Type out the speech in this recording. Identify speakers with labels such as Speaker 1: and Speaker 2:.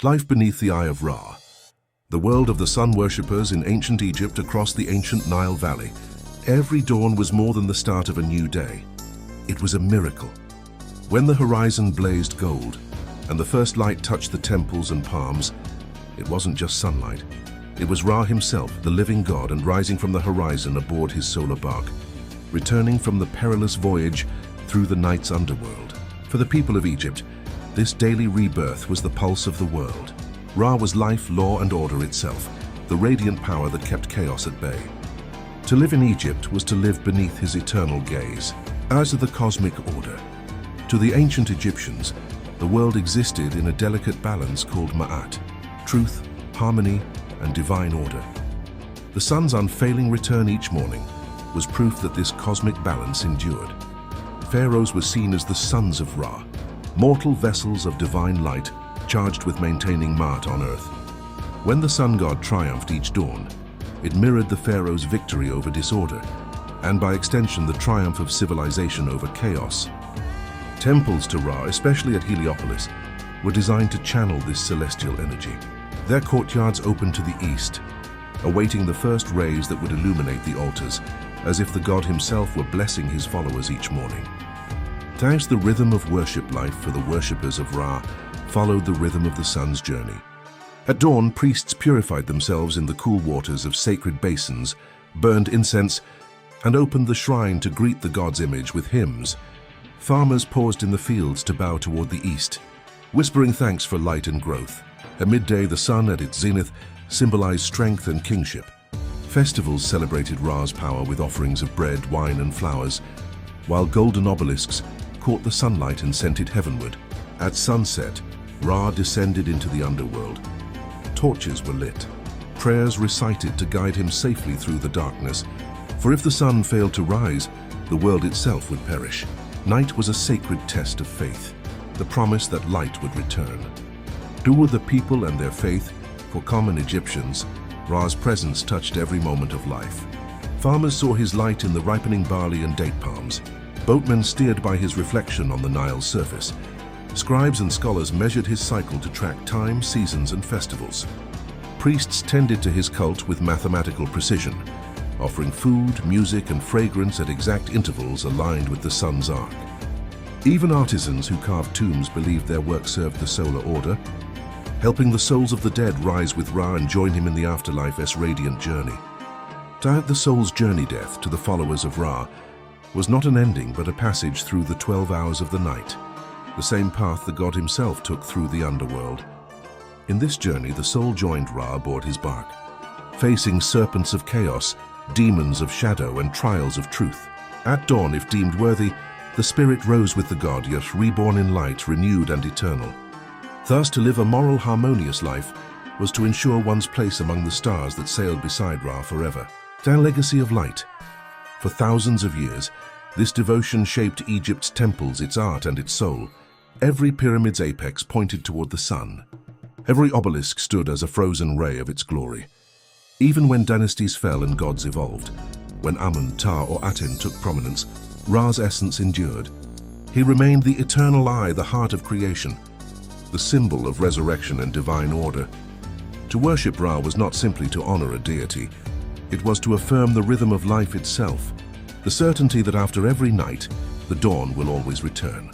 Speaker 1: Life beneath the eye of Ra. The world of the sun worshippers in ancient Egypt across the ancient Nile Valley. Every dawn was more than the start of a new day. It was a miracle. When the horizon blazed gold and the first light touched the temples and palms, it wasn't just sunlight. It was Ra himself, the living god, and rising from the horizon aboard his solar barque, returning from the perilous voyage through the night's underworld. For the people of Egypt, this daily rebirth was the pulse of the world. Ra was life, law, and order itself, the radiant power that kept chaos at bay. To live in Egypt was to live beneath his eternal gaze, as of the cosmic order. To the ancient Egyptians, the world existed in a delicate balance called Ma'at, truth, harmony, and divine order. The sun's unfailing return each morning was proof that this cosmic balance endured. Pharaohs were seen as the sons of Ra, mortal vessels of divine light charged with maintaining Ma'at on earth. When the sun god triumphed each dawn, it mirrored the pharaoh's victory over disorder, and by extension the triumph of civilization over chaos. Temples to Ra, especially at Heliopolis, were designed to channel this celestial energy. Their courtyards opened to the east, awaiting the first rays that would illuminate the altars, as if the god himself were blessing his followers each morning. As the rhythm of worship life for the worshippers of Ra followed the rhythm of the sun's journey. At dawn, priests purified themselves in the cool waters of sacred basins, burned incense, and opened the shrine to greet the god's image with hymns. Farmers paused in the fields to bow toward the east, whispering thanks for light and growth. At midday, the sun at its zenith symbolized strength and kingship. Festivals celebrated Ra's power with offerings of bread, wine, and flowers, while golden obelisks caught the sunlight and sent it heavenward. At sunset, Ra descended into the underworld. Torches were lit, prayers recited to guide him safely through the darkness, for if the sun failed to rise, the world itself would perish. Night was a sacred test of faith, the promise that light would return. To the people and their faith, for common Egyptians, Ra's presence touched every moment of life. Farmers saw his light in the ripening barley and date palms. Boatmen steered by his reflection on the Nile's surface. Scribes and scholars measured his cycle to track time, seasons, and festivals. Priests tended to his cult with mathematical precision, offering food, music, and fragrance at exact intervals aligned with the sun's arc. Even artisans who carved tombs believed their work served the solar order, helping the souls of the dead rise with Ra and join him in the afterlife's radiant journey. The soul's journey death to the followers of Ra was not an ending but a passage through the 12 hours of the night, the same path the god himself took through the underworld. In this journey, the soul joined Ra aboard his barque, facing serpents of chaos, demons of shadow, and trials of truth. At dawn, if deemed worthy, the spirit rose with the god, yet reborn in light, renewed and eternal. Thus, to live a moral, harmonious life was to ensure one's place among the stars that sailed beside Ra forever. Their legacy of light. For thousands of years, this devotion shaped Egypt's temples, its art, and its soul. Every pyramid's apex pointed toward the sun. Every obelisk stood as a frozen ray of its glory. Even when dynasties fell and gods evolved, when Amun, Ptah, or Aten took prominence, Ra's essence endured. He remained the eternal eye, the heart of creation, the symbol of resurrection and divine order. To worship Ra was not simply to honor a deity. It was to affirm the rhythm of life itself, the certainty that after every night, the dawn will always return.